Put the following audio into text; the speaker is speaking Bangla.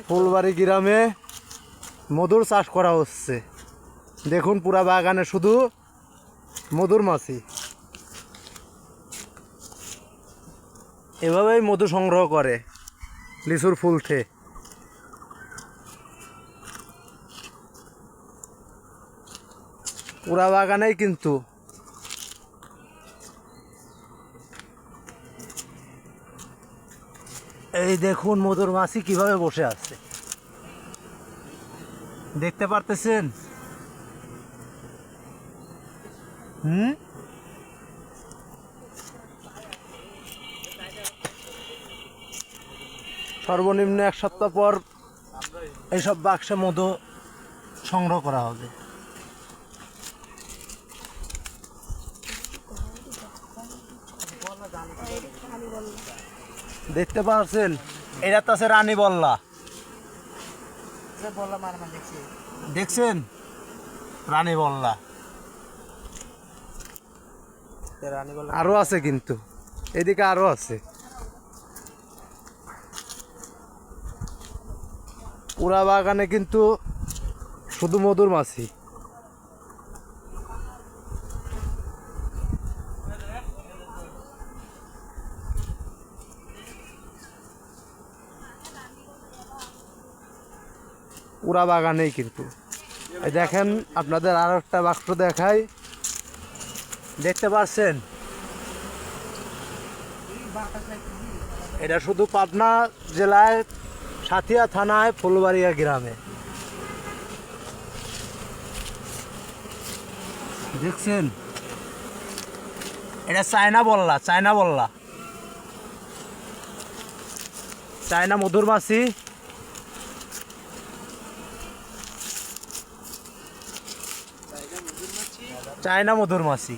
ফুলবাড়ি গ্রামে মধুর চাষ করা হচ্ছে। দেখুন পুরা বাগানে শুধু মধুর মাছি। এভাবেই মধু সংগ্রহ করে লিচুর ফুল থেকে। পুরা বাগানেই কিন্তু এই দেখুন মধুর মাছি কিভাবে বসে আছে, দেখতে পারতেছেন? সর্বনিম্ন 1 সপ্তাহ পর এইসব বাক্সে মধু সংগ্রহ করা হবে। দেখতে পাচ্ছেন এটা তো আছে রানী বল্লা, দেখছেন? রানী বল্লা আরো আছে, কিন্তু এদিকে আরো আছে। পুরা বাগানে কিন্তু শুধু মধুর মাছি। পুরা বাগানেই কিন্তু এই দেখেন, আপনাদের আরো একটা বাক্স দেখাই, দেখতে পাচ্ছেন? এটা শুধু পাবনা জেলায় সাথিয়া থানায় ফুলবাড়িয়া গ্রামে, দেখছেন? এটা চায়না বল্লা, চায়না বল্লা, চায়না মধুর মাছি। চায়না মধুর মাছি।